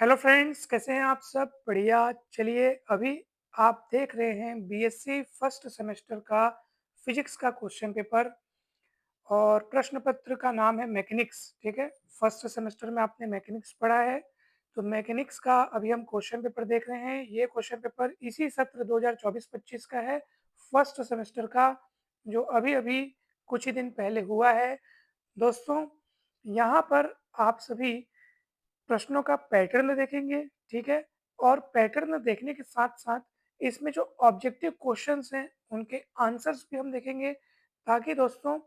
Hello friends, कैसे हैं आप सब? बढ़िया। चलिए, अभी आप देख रहे हैं बीएससी फर्स्ट सेमेस्टर का फिजिक्स का क्वेश्चन पेपर और प्रश्न पत्र का नाम है मैकेनिक्स। ठीक है, फर्स्ट सेमेस्टर में आपने मैकेनिक्स पढ़ा है, तो मैकेनिक्स का अभी हम क्वेश्चन पेपर देख रहे हैं। ये क्वेश्चन पेपर इसी सत्र 2024-25 का है, फर्स्ट सेमेस्टर का, जो अभी अभी कुछ ही दिन पहले हुआ है। दोस्तों, यहाँ पर आप सभी प्रश्नों का पैटर्न देखेंगे। ठीक है, और पैटर्न देखने के साथ साथ इसमें जो ऑब्जेक्टिव क्वेश्चंस हैं उनके आंसर्स भी हम देखेंगे, ताकि दोस्तों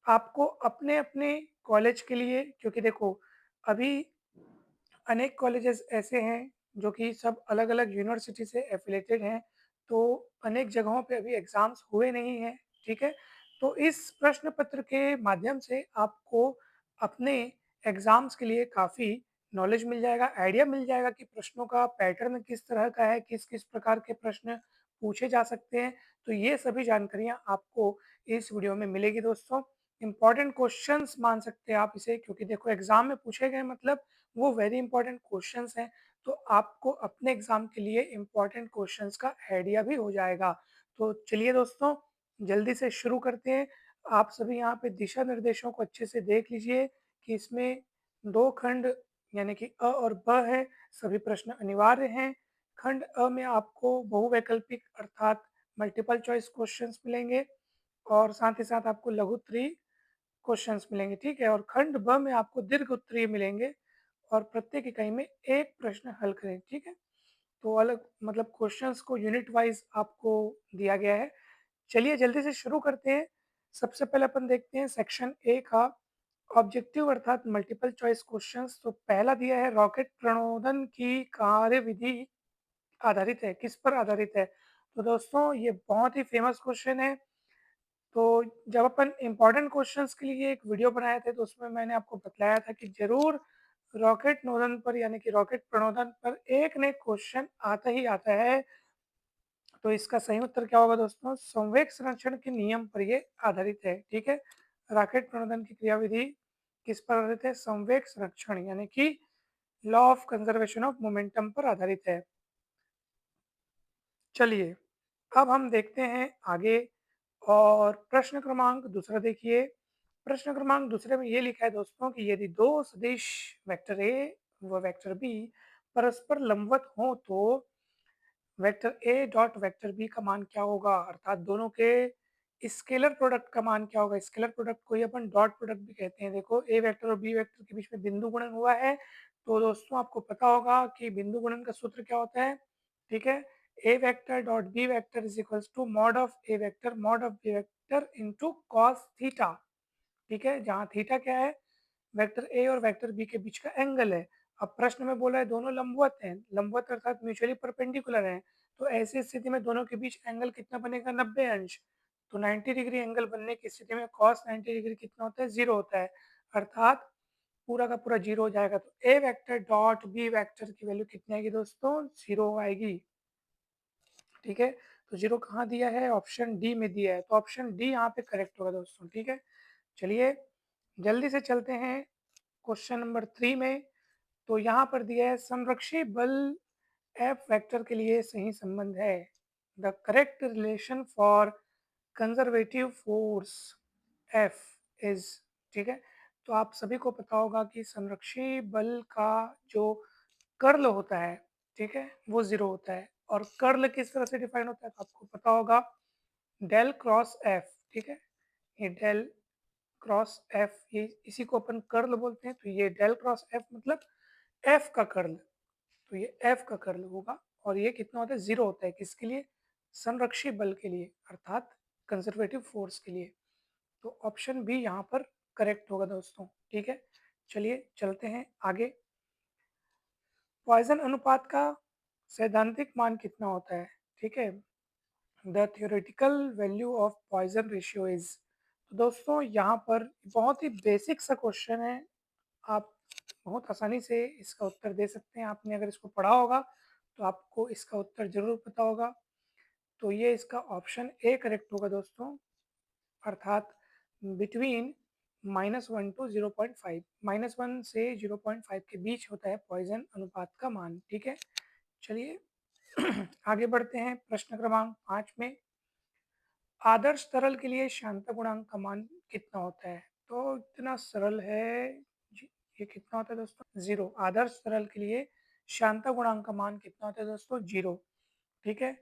आपको अपने अपने कॉलेज के लिए, क्योंकि देखो अभी अनेक कॉलेजेस ऐसे हैं जो कि सब अलग अलग यूनिवर्सिटी से एफिलेटेड हैं, तो अनेक जगहों पे अभी एग्ज़ाम्स हुए नहीं हैं। ठीक है, तो इस प्रश्न पत्र के माध्यम से आपको अपने एग्ज़ाम्स के लिए काफ़ी नॉलेज मिल जाएगा, आइडिया मिल जाएगा कि प्रश्नों का पैटर्न किस तरह का है, किस किस प्रकार के प्रश्न पूछे जा सकते हैं। तो ये सभी जानकारियाँ आपको इस वीडियो में मिलेगी दोस्तों। इम्पॉर्टेंट क्वेश्चंस मान सकते हैं आप इसे, क्योंकि देखो एग्ज़ाम में पूछे गए मतलब वो वेरी इंपॉर्टेंट क्वेश्चंस हैं, तो आपको अपने एग्जाम के लिए इंपॉर्टेंट क्वेश्चंस का आइडिया भी हो जाएगा। तो चलिए दोस्तों, जल्दी से शुरू करते हैं। आप सभी यहाँ पे दिशा निर्देशों को अच्छे से देख लीजिए कि इसमें दो खंड यानी कि अ और ब है, सभी प्रश्न अनिवार्य हैं। खंड अ में आपको बहुवैकल्पिक अर्थात मल्टीपल चॉइस क्वेश्चंस मिलेंगे और साथ ही साथ आपको लघु उत्तरीय क्वेश्चंस मिलेंगे। ठीक है, और खंड ब में आपको दीर्घ उत्तरीय मिलेंगे और प्रत्येक इकाई में एक प्रश्न हल करें। ठीक है, तो अलग मतलब क्वेश्चंस को यूनिट वाइज आपको दिया गया है। चलिए जल्दी से शुरू करते हैं। सबसे पहले अपन देखते हैं सेक्शन ए का ऑब्जेक्टिव अर्थात मल्टीपल चॉइस क्वेश्चंस। तो पहला दिया है रॉकेट प्रणोदन की कार्यविधि आधारित है, किस पर आधारित है? तो दोस्तों ये बहुत ही फेमस क्वेश्चन है। तो जब अपन इम्पोर्टेंट क्वेश्चंस के लिए एक वीडियो बनाए थे, तो उसमें मैंने आपको बतलाया था कि जरूर रॉकेट नोदन पर यानी कि रॉकेट प्रणोदन पर एक न एक क्वेश्चन आता ही आता है। तो इसका सही उत्तर क्या होगा दोस्तों? संवेग संरक्षण के नियम पर ये आधारित है। ठीक है, रॉकेट प्रणोदन की क्रियाविधि किस पर आधारित है? संवेग संरक्षण यानी कि law of conservation of momentum पर आधारित है। चलिए, अब हम देखते हैं आगे और प्रश्न क्रमांक दूसरा देखिए। प्रश्न क्रमांक दूसरे में ये लिखा है दोस्तों कि यदि दो सदिश वेक्टर ए व वेक्टर बी परस्पर लंबवत हों, तो vector A dot vector B का मान क्या होगा? अर्थात दोनों के स्केलर प्रोडक्ट का मान क्या होगा? स्केलर प्रोडक्ट को ही अपन डॉट प्रोडक्ट भी कहते हैं। देखो ए वेक्टर और बी वेक्टर के बीच में बिंदु गुणन हुआ है, तो दोस्तों आपको पता होगा कि बिंदु गुणन का सूत्र क्या होता है। ठीक है, A vector dot B vector is equals to mod of A vector mod of B vector into cos theta. ठीक है, जहाँ थीटा क्या है? वेक्टर ए और वेक्टर बी के बीच का एंगल है। अब प्रश्न में बोला है दोनों लंबवत हैं, लंबवत अर्थात म्यूचुअली परपेंडिकुलर हैं, तो ऐसी स्थिति में दोनों के बीच एंगल कितना बनेगा? 90 अंश। तो 90 डिग्री एंगल बनने की स्थिति में कॉस 90 डिग्री कितना होता है? 0 होता है, अर्थात पूरा का पूरा 0 हो जाएगा। तो ए वेक्टर डॉट बी वेक्टर की वैल्यू कितनी आएगी दोस्तों? 0 आएगी। ठीक है, तो 0 कहाँ दिया है? ऑप्शन डी में दिया है, तो ऑप्शन डी यहाँ पे करेक्ट होगा दोस्तों। ठीक है, चलिए जल्दी से चलते हैं क्वेश्चन नंबर 3 में। तो यहाँ पर दिया है संरक्षी बल एफ वेक्टर के लिए सही संबंध है। The correct relation for conservative force F is. ठीक है, तो आप सभी को पता होगा कि संरक्षी बल का जो कर्ल होता है, ठीक है, वो 0 होता है। और कर्ल किस तरह से डिफाइन होता है तो आपको पता होगा, डेल क्रॉस एफ। ठीक है, ये डेल क्रॉस एफ, ये इसी को अपन कर्ल बोलते हैं। तो ये डेल क्रॉस एफ मतलब एफ का कर्ल, तो ये एफ का कर्ल होगा और ये कितना होता है? 0 होता है। किसके लिए? संरक्षी बल के लिए, अर्थात कंजर्वेटिव फोर्स के लिए। तो ऑप्शन बी यहाँ पर करेक्ट होगा दोस्तों। ठीक है, चलिए चलते हैं आगे। पॉइजन अनुपात का सैद्धांतिक मान कितना होता है? ठीक है, the theoretical value of Poisson ratio is. तो दोस्तों यहाँ पर बहुत ही बेसिक सा क्वेश्चन है, आप बहुत आसानी से इसका उत्तर दे सकते हैं। आपने अगर इसको पढ़ा होगा तो आपको इसका उत्तर जरूर पता होगा। तो ये इसका ऑप्शन ए करेक्ट होगा दोस्तों, अर्थात बिटवीन -1 टू 0.5, -1 से 0.5 के बीच होता है पॉइजन अनुपात का मान, ठीक है। चलिए आगे बढ़ते हैं प्रश्न क्रमांक 5 में। आदर्श तरल के लिए शांता गुणांक का मान कितना होता है? तो इतना सरल है जी, ये कितना होता है दोस्तों? 0। आदर्श तरल के लिए शांता गुणांक का मान कितना होता है दोस्तों? 0, ठीक है।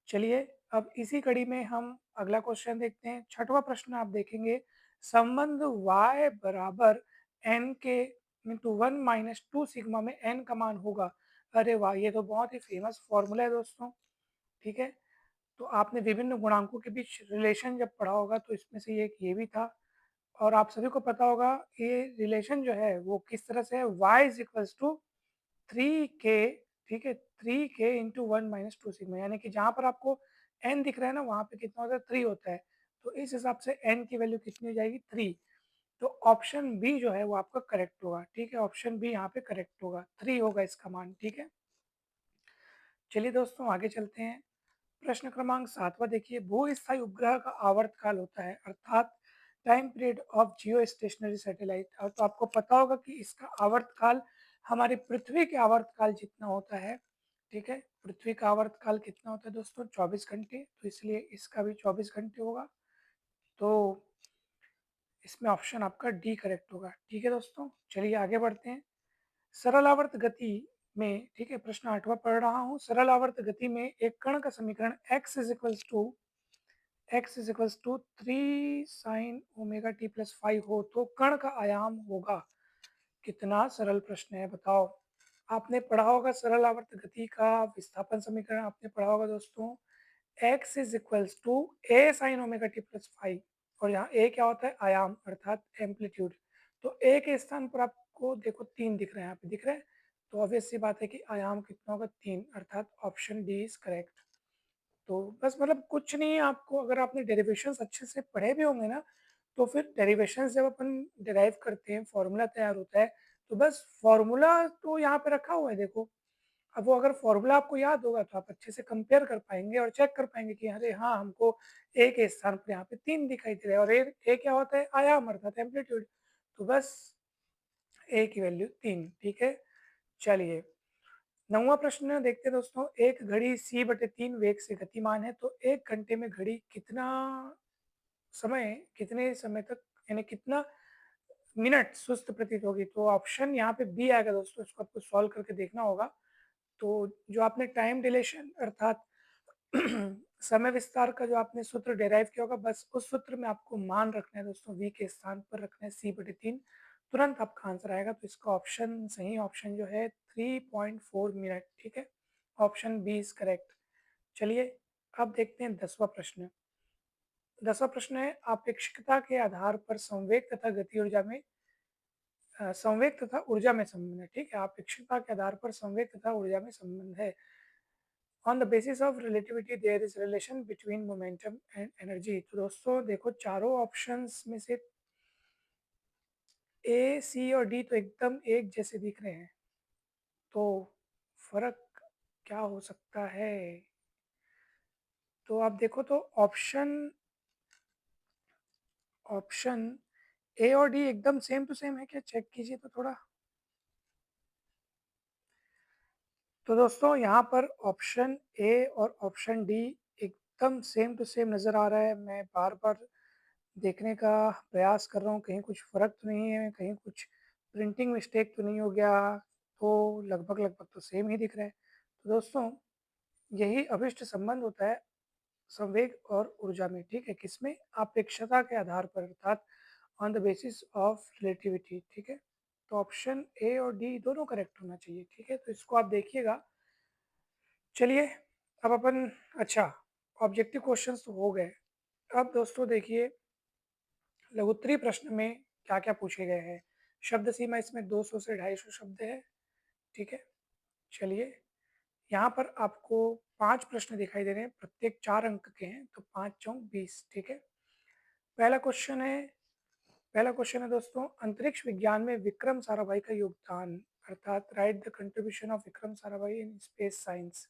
चलिए अब इसी कड़ी में हम अगला क्वेश्चन देखते हैं। छठवां प्रश्न आप देखेंगे, संबंध y बराबर n के इंटू 1 माइनस 2 सिग्मा में n का मान होगा। अरे वाह, ये तो बहुत ही फेमस फॉर्मूला है दोस्तों, ठीक है। तो आपने विभिन्न गुणांकों के बीच रिलेशन जब पढ़ा होगा तो इसमें से एक ये भी था, और आप सभी को पता होगा ये रिलेशन जो है वो किस तरह से है, y is equals to 3k, ठीक है, 3k इंटू 1 - 2 सिग्मा, यानी कि जहाँ पर आपको n दिख रहा है ना वहाँ पे कितना होता है? 3 होता है। तो इस हिसाब से n की वैल्यू कितनी हो जाएगी? 3। तो ऑप्शन बी जो है वो आपका करेक्ट होगा, ठीक है। ऑप्शन बी यहाँ पे करेक्ट होगा, 3 होगा इसका मान, ठीक है। चलिए दोस्तों आगे चलते हैं। प्रश्न क्रमांक 7वां देखिए, भू-स्थायी उपग्रह का आवर्तकाल होता है, अर्थात time period of Jio stationery satellite. और तो आपको पता होगा कि इसका आवर्तकाल हमारी पृथ्वी के आवर्तकाल जितना होता है, ठीक है। पृथ्वी का आवर्तकाल कितना होता है दोस्तों? 24 घंटे, तो इसलिए इसका भी 24 घंटे होगा। तो इसमें ऑप्शन आपका डी करेक्ट होगा, ठीक है दोस्तों। चलिए आगे बढ़ते हैं। सरल आवर्त गति में, ठीक है, प्रश्न 8वां पढ़ रहा हूँ। सरल आवर्त गति में एक कण का समीकरण x is equals to 3 sine omega T plus 5 हो तो कण का आयाम होगा। कितना सरल प्रश्न है बताओ। आपने पढ़ा होगा सरल आवर्त गति का विस्थापन समीकरण, आपने पढ़ा होगा दोस्तों, x is equals to a sine omega T plus 5, और यहाँ a क्या होता है? आयाम अर्थात एम्पलीट्यूड। तो a के स्थान पर आपको देखो 3 दिख रहे हैं, यहाँ पे दिख रहे हैं, तो ऑब्वियस सी बात है कि आयाम कितना होगा? 3, अर्थात ऑप्शन डी इज करेक्ट। तो बस मतलब कुछ नहीं है, आपको अगर आपने डेरिवेशंस अच्छे से पढ़े भी होंगे ना, तो फिर डेरिवेशंस जब अपन डिराइव करते हैं, फॉर्मूला तैयार होता है, तो बस फॉर्मूला तो यहाँ पे रखा हुआ है देखो। अब वो अगर फॉर्मूला आपको याद होगा तो आप अच्छे से कंपेयर कर पाएंगे और चेक कर पाएंगे कि अरे हाँ, हमको ए के स्थान पर यहाँ पे 3 दिखाई दे रहा है, और ए क्या होता है? आयाम अर्थात एम्पलीट्यूड। तो बस ए की वैल्यू 3, ठीक है। चलिए 9वां प्रश्न देखते हैं दोस्तों, एक घड़ी c/3 वेग से गतिमान है, तो 1 घंटे में घड़ी कितने समय तक, यानी कितना मिनट सुस्त प्रतीत होगी? तो ऑप्शन यहाँ पे बी आएगा दोस्तों, इसको आपको सॉल्व करके देखना होगा। तो जो आपने टाइम डिलेशन अर्थात समय विस्तार का जो आपने सूत्र डिराइव किया होगा, बस उस सूत्र में आपको मान रखना है दोस्तों, v के स्थान पर रखना है c/3, तुरंत आपका आंसर आएगा। तो इसका ऑप्शन सही ऑप्शन जो है 3.4 मिनट, ठीक है। Option B is correct. चलिए अब देखते हैं 10वां प्रश्न। 10वां प्रश्न है, अपेक्षिकता के आधार पर संवेग तथा गति ऊर्जा में संवेग तथा ऊर्जा में संबंध है, ठीक है। अपेक्षिकता के आधार पर संवेग तथा ऊर्जा में संबंध है। On the basis of relativity there is relation between momentum and energy। तो दोस्तों देखो चारों ऑप्शंस में से ए, सी और डी तो एकदम एक जैसे दिख रहे हैं, तो फर्क क्या हो सकता है? तो आप देखो तो ऑप्शन ऑप्शन ए और डी एकदम सेम टू सेम है क्या? चेक कीजिए तो थोड़ा। तो दोस्तों यहाँ पर ऑप्शन ए और ऑप्शन डी एकदम सेम टू सेम नज़र आ रहा है। मैं बार बार देखने का प्रयास कर रहा हूँ, कहीं कुछ फ़र्क तो नहीं है, कहीं कुछ प्रिंटिंग मिस्टेक तो नहीं हो गया। तो लगभग लगभग तो सेम ही दिख रहा है। तो दोस्तों यही अभिष्ट संबंध होता है संवेग और ऊर्जा में, ठीक है। किसमें? अपेक्षता के आधार पर, अर्थात on the basis of relativity, ठीक है। तो ऑप्शन ए और डी दोनों करेक्ट होना चाहिए, ठीक है। तो इसको आप देखिएगा। चलिए अब अपन, अच्छा, ऑब्जेक्टिव क्वेश्चंस तो हो गए। अब दोस्तों देखिए लघुत्तरीय प्रश्न में क्या क्या पूछे गए हैं। शब्द सीमा इसमें 200 से 250 शब्द है, ठीक है। चलिए यहाँ पर आपको 5 प्रश्न दिखाई दे रहे हैं, प्रत्येक 4 अंक के हैं, तो 5 चौक 20, ठीक है। पहला क्वेश्चन है पहला क्वेश्चन है दोस्तों, अंतरिक्ष विज्ञान में विक्रम साराभाई का योगदान, अर्थात right the contribution of Vikram Sarabhai in space science.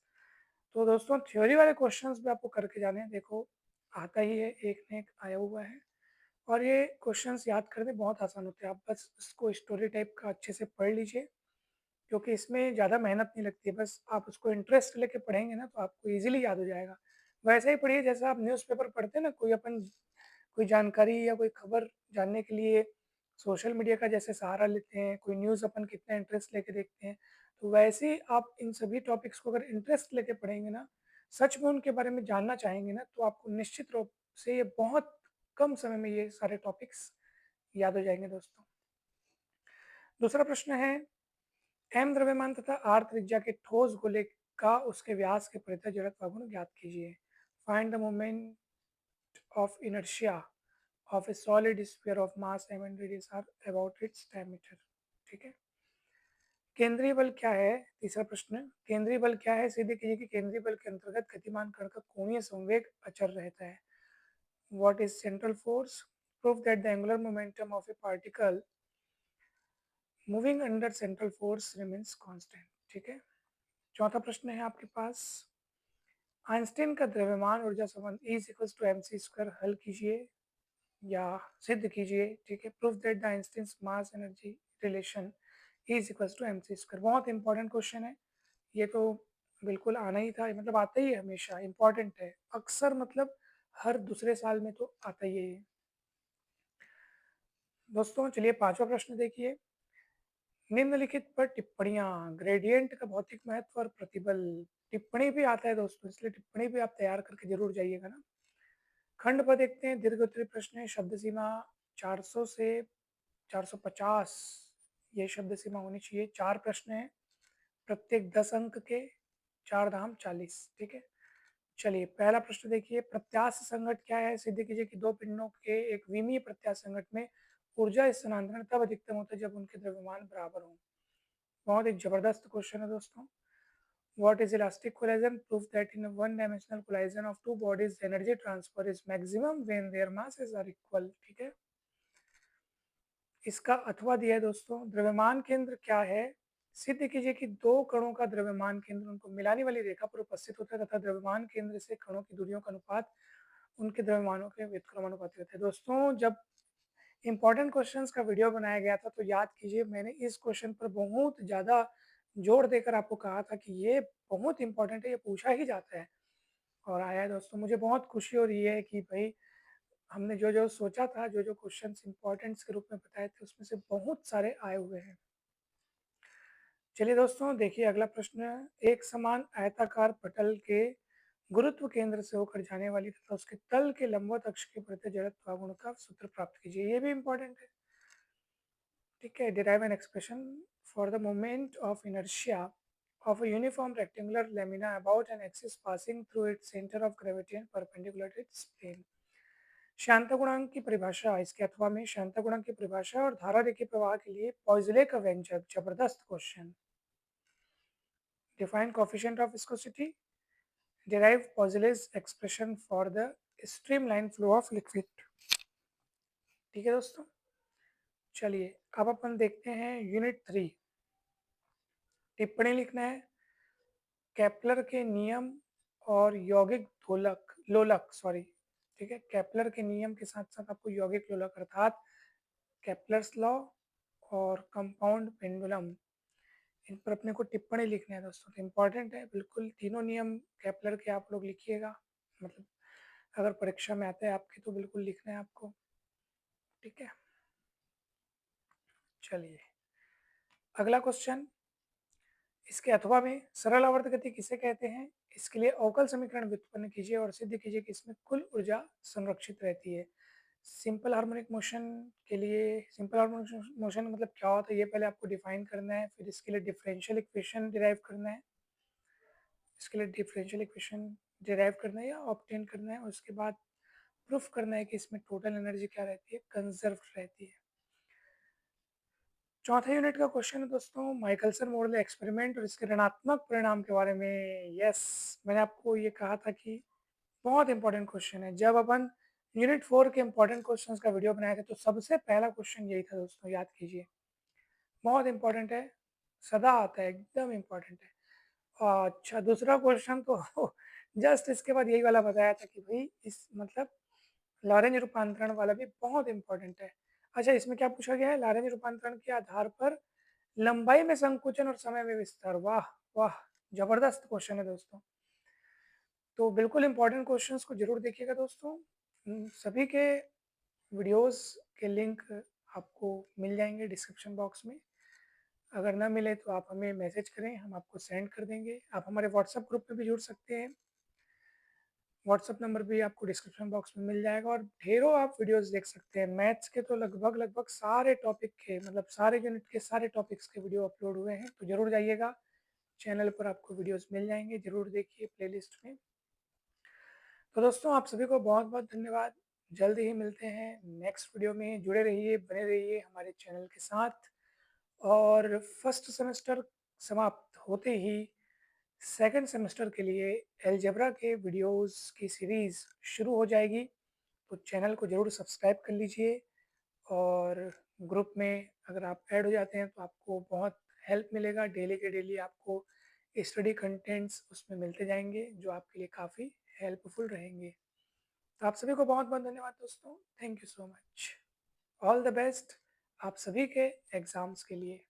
तो दोस्तों थ्योरी वाले क्वेश्चंस भी आपको करके जाने हैं, देखो आता ही है, एक न एक आया हुआ है। और ये क्वेश्चंस याद करने बहुत आसान होते हैं, आप बस इसको स्टोरी टाइप का अच्छे से पढ़ लीजिए, क्योंकि इसमें ज़्यादा मेहनत नहीं लगती है, बस आप उसको इंटरेस्ट लेके पढ़ेंगे ना तो आपको ईज़िली याद हो जाएगा। वैसे ही पढ़िए जैसा आप न्यूज़पेपर पढ़ते हैं ना, कोई जानकारी या कोई खबर जानने के लिए सोशल मीडिया का जैसे सहारा लेते हैं, कोई न्यूज़ अपन कितना इंटरेस्ट लेके देखते हैं, तो वैसे ही आप इन सभी टॉपिक्स को अगर इंटरेस्ट लेके पढ़ेंगे ना, सच में उनके बारे में जानना चाहेंगे ना, तो आपको निश्चित रूप से ये बहुत कम समय में ये सारे टॉपिक्स याद हो जाएंगे दोस्तों। दूसरा प्रश्न है, एम द्रव्यमान तथा आर त्रिज्या के ठोस गोले का उसके व्यास के परितः जड़त्व गुण ज्ञात कीजिए। Find the moment of inertia of a solid sphere of mass m and radius are about its diameter। ठीक है, केंद्रीय बल क्या है? तीसरा प्रश्न, केंद्रीय बल क्या है? सीधे कीजिए कि केंद्रीय बल के अंतर्गत गतिमान कण का कोणीय संवेग अचर रहता है। What is central force? Prove that the angular momentum of A particle moving under central force remains constant. ठीक है, चौथा प्रश्न है आपके पास, आइंस्टीन का द्रव्यमान ऊर्जा संबंध E equals to M C square हल कीजिए या सिद्ध कीजिए। ठीक है, proof that the Einstein's mass energy relation is equals to M C square. बहुत इंपॉर्टेंट क्वेश्चन है ये तो, बिल्कुल आना ही था, मतलब आता ही है, हमेशा इंपॉर्टेंट है, अक्सर मतलब हर दूसरे साल में तो आता ही है ये। दोस्तों चलिए पांचवा प्रश्न देखिए, निम्नलिखित पर टिप्पणियां, ग्रेडियंट का भौतिक महत्व और प्रतिबल। टिप्पणी भी आता है दोस्तों, इसलिए टिप्पणी भी आप तैयार करके जरूर जाइएगा ना। खंड पर देखते हैं, दीर्घ उत्तरी प्रश्न है, शब्द सीमा 400 से 450 ये शब्द सीमा होनी चाहिए। 4 प्रश्न है, प्रत्येक 10 अंक के, 4 धाम 40। ठीक है, चलिए पहला प्रश्न देखिए, प्रत्यास्थ संघट क्या है? सिद्ध कीजिए कि दो पिंडों के एक विमीय प्रत्यास्थ संघट में ऊर्जा स्थानांतरण तब अधिकतम होता है जब उनके द्रव्यमान बराबर हों। बहुत ही जबरदस्त क्वेश्चन है दोस्तों। What is elastic collision? Proof that in a one-dimensional collision of two bodies, the energy transfer is maximum when their masses are equal। ठीक है, इसका अथवा दिया है दोस्तों, द्रव्यमान केंद्र क्या है? सिद्ध कीजिए कि दो कणों का द्रव्यमान केंद्र उनको मिलाने वाली रेखा पर उपस्थित होता है तथा द्रव्यमान केंद्र से कणों की दूरियों का अनुपात उनके द्रव्यमानों के व्युत्क्रमानुपाती होता है। दोस्तों जब इंपॉर्टेंट क्वेश्चंस का वीडियो बनाया गया था तो याद कीजिए, मैंने इस क्वेश्चन पर बहुत ज़्यादा जोर देकर आपको कहा था कि ये बहुत इंपॉर्टेंट है, ये पूछा ही जाता है, और आया है दोस्तों। मुझे बहुत खुशी हो रही है कि भाई हमने जो जो सोचा था, जो जो क्वेश्चंस इंपॉर्टेंट्स के रूप में बताए थे, उसमें से बहुत सारे आए हुए हैं। चलिए दोस्तों देखिए अगला प्रश्न, एक समान आयताकार पटल के गुरुत्व केंद्र से होकर जाने वाली तथा उसके तल के लंबवत अक्ष के प्रति जड़त्व गुण का सूत्र प्राप्त कीजिए। ये भी इंपॉर्टेंट है। ठीक है, derive an expression for the moment of inertia of a uniform rectangular lamina about an axis passing through its center of gravity and perpendicular to its plane। Shanta गुणांक की परिभाषा, इसके अथवा में शांता गुणांक की परिभाषा और धारा रेखीय प्रवाह के लिए पॉइजले का व्यंजक। जबरदस्त question. Define coefficient of viscosity, derive Poiseuille's expression for the streamline flow of liquid। ठीक है दोस्तों, चलिए अब अपन देखते हैं यूनिट 3, टिप्पणी लिखना है। केपलर के नियम और यौगिक लोलक सॉरी, ठीक है, केपलर के नियम के साथ साथ आपको यौगिक लोलक अर्थात केपलर्स लॉ और कंपाउंड पेंडुलम, इन पर अपने को टिप्पणी लिखना है दोस्तों। तो इम्पोर्टेंट है बिल्कुल, तीनों नियम केपलर के आप लोग लिखिएगा, मतलब अगर परीक्षा में आता है आपके तो बिल्कुल लिखना है आपको। ठीक है, चलिए अगला क्वेश्चन, इसके अथवा में सरल आवर्त गति किसे कहते हैं? इसके लिए अवकल समीकरण व्युत्पन्न कीजिए और सिद्ध कीजिए कि इसमें कुल ऊर्जा संरक्षित रहती है। सिंपल हार्मोनिक मोशन के लिए, सिंपल हार्मोनिक मोशन मतलब क्या होता है ये पहले आपको डिफाइन करना है, फिर इसके लिए डिफरेंशियल इक्वेशन डिराइव करना है, इसके लिए डिफरेंशियल इक्वेशन डिराइव करना है या ऑब्टेन करना है, और उसके बाद प्रूफ करना है कि इसमें टोटल एनर्जी क्या रहती है, कंजर्व रहती है। चौथे यूनिट का क्वेश्चन है दोस्तों, माइकलसन मॉडल एक्सपेरिमेंट और इसके ऋणात्मक परिणाम के बारे में। यस, मैंने आपको ये कहा था कि बहुत इंपॉर्टेंट क्वेश्चन है। जब अपन यूनिट 4 के इंपॉर्टेंट क्वेश्चंस का वीडियो बनाया था तो सबसे पहला क्वेश्चन यही था दोस्तों, याद कीजिए, बहुत इंपॉर्टेंट है, सदा आता है, एकदम इंपॉर्टेंट है। अच्छा दूसरा क्वेश्चन तो जस्ट इसके बाद यही वाला बताया था कि भाई इस मतलब लॉरेंज रूपांतरण वाला भी बहुत इंपॉर्टेंट है। अच्छा, इसमें क्या पूछा गया है? लॉरेंज रूपांतरण के आधार पर लंबाई में संकुचन और समय में विस्तार। वाह वाह, जबरदस्त क्वेश्चन है दोस्तों। तो बिल्कुल इंपॉर्टेंट क्वेश्चंस को जरूर देखिएगा दोस्तों। सभी के वीडियोस के लिंक आपको मिल जाएंगे डिस्क्रिप्शन बॉक्स में। अगर ना मिले तो आप हमें मैसेज करें, हम आपको सेंड कर देंगे। आप हमारे व्हाट्सएप ग्रुप में भी जुड़ सकते हैं। व्हाट्सएप नंबर भी आपको डिस्क्रिप्शन बॉक्स में मिल जाएगा और ढेरों आप वीडियोस देख सकते हैं। मैथ्स के तो लगभग लगभग सारे टॉपिक के, मतलब सारे यूनिट के सारे टॉपिक्स के वीडियो अपलोड हुए हैं, तो ज़रूर जाइएगा। चैनल पर आपको वीडियोस मिल जाएंगे, ज़रूर देखिए प्लेलिस्ट में। तो दोस्तों, आप सभी को बहुत बहुत धन्यवाद। जल्द ही मिलते हैं नेक्स्ट वीडियो में। जुड़े रहिए, बने रहिए हमारे चैनल के साथ। और फर्स्ट सेमेस्टर समाप्त होते ही सेकंड सेमेस्टर के लिए अलजेब्रा के वीडियोस की सीरीज़ शुरू हो जाएगी। तो चैनल को ज़रूर सब्सक्राइब कर लीजिए और ग्रुप में अगर आप ऐड हो जाते हैं तो आपको बहुत हेल्प मिलेगा। डेली के डेली आपको स्टडी कंटेंट्स उसमें मिलते जाएंगे जो आपके लिए काफ़ी हेल्पफुल रहेंगे। तो आप सभी को बहुत बहुत धन्यवाद दोस्तों। Thank you so much. All the best आप सभी के एग्ज़ाम्स के लिए।